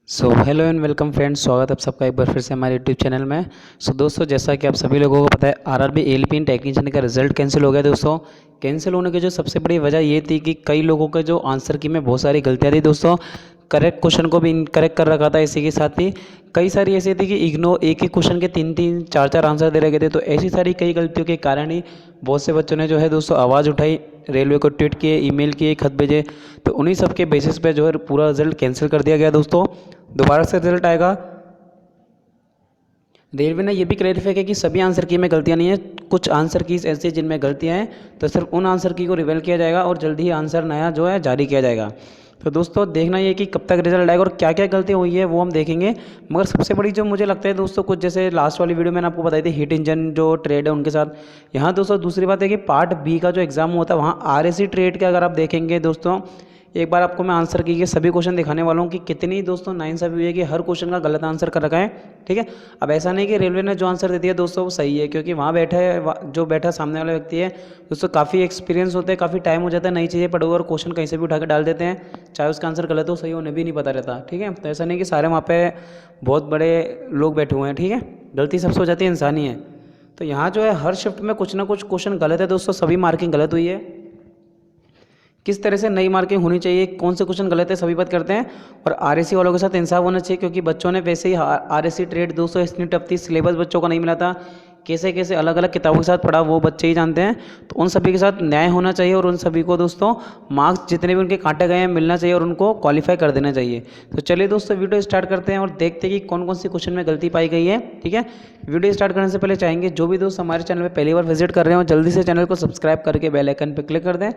Hello and welcome friends, स्वागत है आप सबका एक बार फिर से हमारे यूट्यूब चैनल में। दोस्तों, जैसा कि आप सभी लोगों को पता है, आरआरबी एलपीएन टेक्नीशियन का रिजल्ट कैंसिल हो गया। दोस्तों, कैंसिल होने की जो सबसे बड़ी वजह ये थी कि कई लोगों के जो आंसर की में बहुत सारी गलतियाँ थी। दोस्तों, करेक्ट क्वेश्चन को भी इनकरेक्ट कर रखा था। इसी के साथ ही कई सारी ऐसी थी कि इग्नोर एक ही क्वेश्चन के तीन तीन चार चार आंसर दे रखे थे। तो ऐसी सारी कई गलतियों के कारण ही बहुत से बच्चों ने जो है दोस्तों आवाज़ उठाई, रेलवे को ट्वीट किए, ईमेल किए, खत भेजे। तो उन्हीं सब के बेसिस पे जो है पूरा रिजल्ट कैंसिल कर दिया गया। दोस्तों, दोबारा से रिजल्ट आएगा। रेलवे ने यह भी क्लैरिफाई किया कि सभी आंसर की में गलतियां नहीं है, कुछ आंसर कीज ऐसी है जिनमें गलतियां हैं, तो सिर्फ उन आंसर की को रिवील किया जाएगा और जल्दी ही आंसर नया जो है जारी किया जाएगा। तो दोस्तों, देखना ये कि कब तक रिजल्ट आएगा और क्या क्या गलती हुई है वो हम देखेंगे। मगर सबसे बड़ी जो मुझे लगता है दोस्तों, कुछ जैसे लास्ट वाली वीडियो मैंने आपको बताई थी हीट इंजन जो ट्रेड है उनके साथ, यहाँ दोस्तों दूसरी बात है कि पार्ट बी का जो एग्जाम होता है वहाँ आरएसी ट्रेड के अगर आप देखेंगे दोस्तों, एक बार आपको मैं आंसर की सभी क्वेश्चन दिखाने वाला हूँ कि कितनी दोस्तों नाइंसाफ़ी हुई है कि हर क्वेश्चन का गलत आंसर कर रखा है। ठीक है, अब ऐसा नहीं कि रेलवे ने जो आंसर दे दिया दोस्तों वो सही है, क्योंकि वहाँ बैठा है जो बैठा सामने वाला व्यक्ति है दोस्तों, काफ़ी एक्सपीरियंस होते हैं, काफ़ी टाइम हो जाता है, नई चीज़ें पढ़ो और क्वेश्चन कहीं से भी उठा के डाल देते हैं, चाहे उसका आंसर गलत हो सही हो उन्हें भी नहीं पता रहता। ठीक है, तो ऐसा नहीं कि सारे वहाँ पे बहुत बड़े लोग बैठे हुए हैं। ठीक है, गलती सबसे हो जाती है, इंसानी है। तो यहाँ जो है हर शिफ्ट में कुछ ना कुछ क्वेश्चन गलत है दोस्तों, सभी मार्किंग गलत हुई है। किस तरह से नई मार्किंग होनी चाहिए, कौन से क्वेश्चन गलत है, सभी बात करते हैं। और आरएसी वालों के साथ इंसाफ होना चाहिए, क्योंकि बच्चों ने वैसे ही आरएसी ट्रेड दोस्तों इतनी टफ थी, सिलेबस बच्चों को नहीं मिला था, कैसे कैसे अलग अलग किताबों के साथ पढ़ा वो बच्चे ही जानते हैं। तो उन सभी के साथ न्याय होना चाहिए और उन सभी को दोस्तों मार्क्स जितने भी उनके काटे गए हैं मिलना चाहिए और उनको क्वालिफाई कर देना चाहिए। तो चलिए दोस्तों, वीडियो स्टार्ट करते हैं और देखते हैं कि कौन कौन सी क्वेश्चन में गलती पाई गई है। ठीक है, वीडियो स्टार्ट करने से पहले चाहेंगे जो भी दोस्त हमारे चैनल पर पहली बार विजिट कर रहे हो जल्दी से चैनल को सब्सक्राइब करके बेल आइकन पर क्लिक कर दें,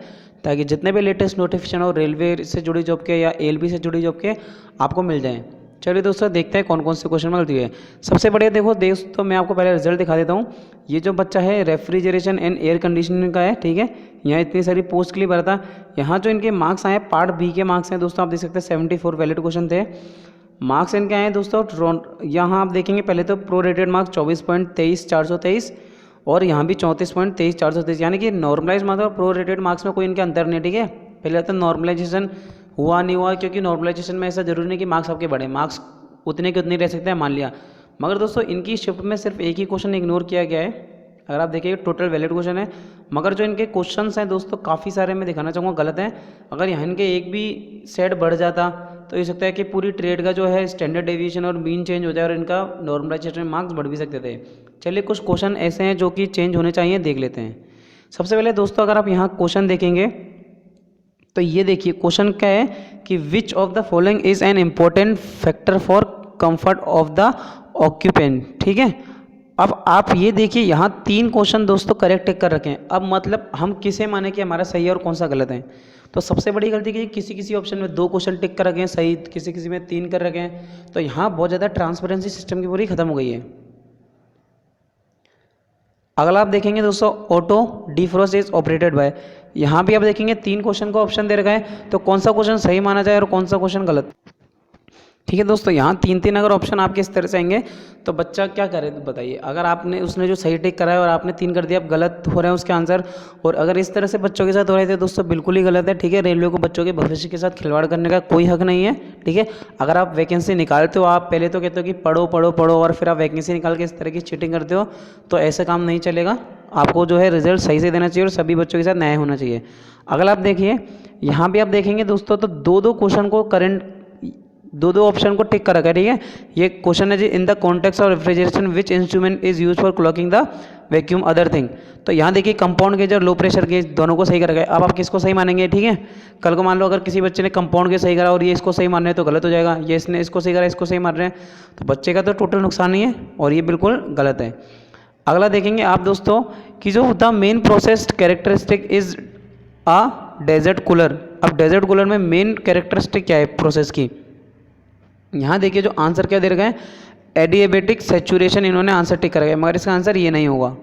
ताकि जितने भी लेटेस्ट नोटिफिकेशन हो रेलवे से जुड़ी जॉब के या एलबी से जुड़ी जॉब के आपको मिल जाएं। चलिए दोस्तों, देखते हैं कौन कौन से क्वेश्चन में गलती है। सबसे बढ़िया देखो दोस्तों, मैं आपको पहले रिजल्ट दिखा देता हूँ। ये जो बच्चा है रेफ्रिजरेशन एंड एयर कंडीशनिंग का है। ठीक है, यहाँ इतनी सारी पोस्ट के लिए भरा था। यहाँ जो इनके मार्क्स आए पार्ट बी के मार्क्स हैं दोस्तों, आप देख सकते हैं 74 वैलिड क्वेश्चन थे। मार्क्स इनके आए दोस्तों, यहाँ आप देखेंगे पहले तो प्रो रेटेड मार्क्स 24.23,423 और यहाँ भी 34.23,423, यानी कि नॉर्मलाइज मार्क्स और प्रो रेटेड मार्क्स में कोई इनके अंतर नहीं। ठीक है, पहले तो नॉर्मलाइजेशन हुआ नहीं हुआ, क्योंकि नॉर्मलाइजेशन में ऐसा जरूरी नहीं कि मार्क्स आपके बढ़े, मार्क्स उतने के उतने रह सकते हैं मान लिया। मगर दोस्तों इनकी शिफ्ट में सिर्फ एक ही क्वेश्चन इग्नोर किया गया है। अगर आप देखिए टोटल वैलिड क्वेश्चन है, मगर जो इनके क्वेश्चंस हैं दोस्तों काफ़ी सारे मैं दिखाना चाहूँगा गलत हैं। अगर यहाँ इनके एक भी सेट बढ़ जाता तो ये सकता है कि पूरी ट्रेड का जो है स्टैंडर्ड डेविएशन और मीन चेंज हो जाए और इनका नॉर्मलाइजेशन में मार्क्स बढ़ भी सकते थे। चलिए, कुछ क्वेश्चन ऐसे हैं जो कि चेंज होने चाहिए, देख लेते हैं। सबसे पहले दोस्तों, अगर आप यहाँ क्वेश्चन देखेंगे तो ये देखिए क्वेश्चन क्या है कि which of the following is an important factor for comfort of the occupant. ठीक है, अब आप ये देखिए यहाँ तीन क्वेश्चन दोस्तों करेक्ट टिक कर रखे हैं। अब मतलब हम किसे माने कि हमारा सही है और कौन सा गलत है। तो सबसे बड़ी गलती कि किसी किसी ऑप्शन में 2 क्वेश्चन टिक कर रखे हैं सही, किसी किसी में 3 कर रखे हैं। तो यहाँ बहुत ज़्यादा ट्रांसपेरेंसी सिस्टम की पूरी खत्म हो गई है। अगला आप देखेंगे दोस्तों, auto defrost is operated by, यहाँ भी आप देखेंगे 3 क्वेश्चन का ऑप्शन दे रखा है, तो कौन सा क्वेश्चन सही माना जाए और कौन सा क्वेश्चन गलत। ठीक है दोस्तों, यहाँ 3 अगर ऑप्शन आपके इस तरह से आएंगे तो बच्चा क्या करे बताइए। अगर आपने उसने जो सही टिक करा है और आपने 3 कर दिया, अब गलत हो रहे हैं उसके आंसर। और अगर इस तरह से बच्चों के साथ हो रहे थे दोस्तों, बिल्कुल ही गलत है। ठीक है, रेलवे को बच्चों के भविष्य के साथ खिलवाड़ करने का कोई हक नहीं है। ठीक है, अगर आप वैकेंसी निकालते हो, आप पहले तो कहते हो कि पढ़ो पढ़ो पढ़ो और फिर आप वैकेंसी निकाल के इस तरह की चीटिंग करते हो, तो ऐसा काम नहीं चलेगा। आपको जो है रिजल्ट सही से देना चाहिए और सभी बच्चों के साथ न्याय होना चाहिए। अगला आप देखिए, यहाँ भी आप देखेंगे दोस्तों तो 2 क्वेश्चन को करंट 2 ऑप्शन को टिक कर रखा है। ठीक है, ये क्वेश्चन है जी, in the context of refrigeration which instrument is use for clocking the vacuum other thing. तो यहाँ देखिए कंपाउंड गेज और लो प्रेशर गेज दोनों को सही कर रखा है। अब आप किसको सही मानेंगे। ठीक है, कल को मान लो अगर किसी बच्चे ने कंपाउंड गेज सही करा और ये इसको सही मान रहे हैं तो गलत हो जाएगा, ये इसने इसको सही करा इसको सही मान रहे हैं, तो बच्चे का तो टोटल नुकसान ही है और ये बिल्कुल गलत है। अगला देखेंगे आप दोस्तों कि जो the main process characteristic is a desert cooler. अब डेजर्ट कूलर में मेन कैरेक्टरिस्टिक क्या है प्रोसेस की, यहाँ देखिए जो आंसर क्या दे रखा है, एडिएबेटिक सेचुरेशन इन्होंने आंसर टिक कर गया, मगर इसका आंसर ये नहीं होगा।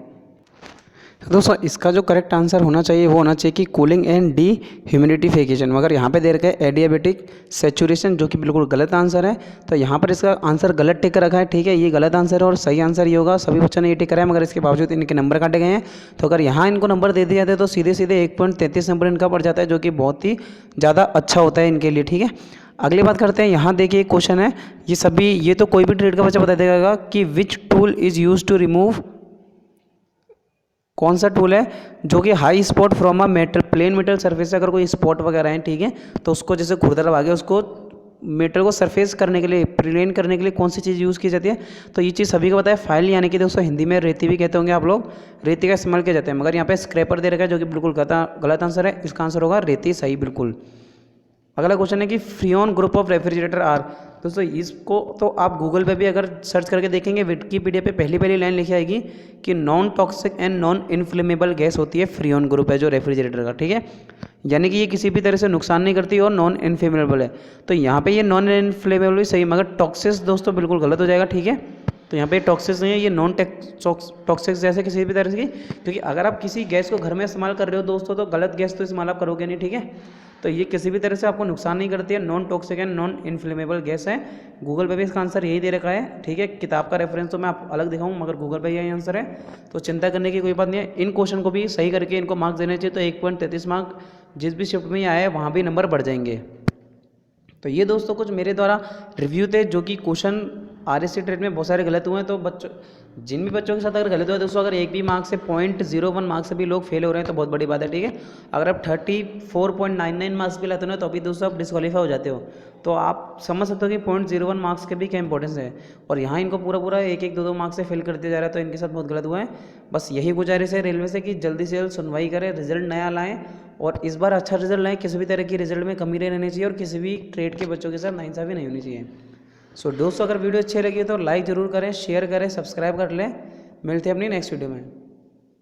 तो दोस्तों इसका जो करेक्ट आंसर होना चाहिए वो होना चाहिए कि कूलिंग एंड डी ह्यूमिडिफिकेशन, मगर यहाँ पे दे रखा है एडिएबेटिक सेचुरेशन, जो कि बिल्कुल गलत आंसर है। तो यहाँ पर इसका आंसर गलत टिक रखा है। ठीक है, ये गलत आंसर है और सही आंसर ये होगा। सभी बच्चों ने ये टिक करा है, मगर इसके बावजूद इनके नंबर काटे गए हैं। तो अगर यहाँ इनको नंबर दे दिए जाते तो सीधे सीधे 1.33 नंबर इनका पड़ जाता है, जो कि बहुत ही ज़्यादा अच्छा होता है इनके लिए। ठीक है, अगली बात करते हैं, यहाँ देखिए क्वेश्चन है, ये तो कोई भी ट्रेड का बच्चा बता देगा कि which tool is use to remove, कौन सा टूल है जो कि high spot from a metal, plain metal surface से अगर कोई स्पॉट वगैरह है, ठीक है, तो उसको जैसे खुरदरा भागे उसको मेटल को सरफेस करने के लिए, प्लेन करने के लिए कौन सी चीज़ यूज़ की जाती है। तो ये चीज़ सभी को पता है, फाइल, यानी कि दोस्तों हिंदी में रेती भी कहते होंगे आप लोग, रेती का इस्तेमाल किया जाता है। मगर यहाँ पे स्क्रैपर दे रखा है जो कि बिल्कुल गलत आंसर है, इसका आंसर होगा रेती, सही बिल्कुल। अगला क्वेश्चन है कि freon group of refrigerator are. दोस्तों इसको तो आप गूगल पे भी अगर सर्च करके देखेंगे, विकिपीडिया पे पहली लाइन लिखी आएगी कि non toxic and non inflammable gas होती है फ्रीऑन ग्रुप है जो रेफ्रिजरेटर का, ठीक है, यानी कि ये किसी भी तरह से नुकसान नहीं करती और नॉन इन्फ्लेमेबल है। तो यहाँ पे ये नॉन इन्फ्लेमेबल भी सही, मगर टॉक्सिस दोस्तों बिल्कुल गलत हो जाएगा, ठीक है। तो यहाँ पे टॉक्सिस नहीं है, ये नॉन टॉक्सिक जैसे किसी भी तरह से, क्योंकि अगर आप किसी गैस को घर में इस्तेमाल कर रहे हो दोस्तों तो गलत गैस तो इस्तेमाल आप करोगे नहीं, ठीक है। तो ये किसी भी तरह से आपको नुकसान नहीं करती है, non toxic and non inflammable gas है। गूगल पे भी इसका आंसर यही दे रखा है, ठीक है। किताब का रेफरेंस तो मैं आप अलग दिखाऊँ, मगर गूगल पे यही आंसर है, तो चिंता करने की कोई बात नहीं है। इन क्वेश्चन को भी सही करके इनको मार्क्स देने चाहिए, तो 1.33 मार्क जिस भी शिफ्ट में आया है वहाँ भी नंबर बढ़ जाएंगे। तो ये दोस्तों कुछ मेरे द्वारा रिव्यू थे जो कि क्वेश्चन आरएससी ट्रेड में बहुत सारे गलत हुए हैं। तो बच्चों, जिन भी बच्चों के साथ अगर गलत हुआ है दोस्तों, अगर एक भी मार्क्स से 0.01 मार्क्स से भी लोग फेल हो रहे हैं तो बहुत बड़ी बात है, ठीक है। अगर आप 34.99 मार्क्स भी लाते हो ना तो अभी दोस्तों आप डिस्क्वालीफाई हो जाते हो। तो आप समझ सकते हो कि 0.01 मार्क्स के भी क्या इंपॉर्टेंस है, और यहाँ इनको पूरा 1-1, 2-2 मार्क्स से फेल कर दिया जा रहा है, तो इनके साथ बहुत गलत हुआ है। बस यही गुजारिश है रेलवे से कि जल्दी से जल्द सुनवाई करें, रिजल्ट नया लाएँ, और इस बार अच्छा रिजल्ट लाएँ, किसी भी तरह की रिजल्ट में कमी नहीं रहनी चाहिए और किसी भी ट्रेड के बच्चों के साथ नाइंसाफ़ी नहीं होनी चाहिए। सो दोस्तों अगर वीडियो अच्छी लगी तो लाइक ज़रूर करें, शेयर करें, सब्सक्राइब कर लें। मिलते हैं अपनी नेक्स्ट वीडियो में।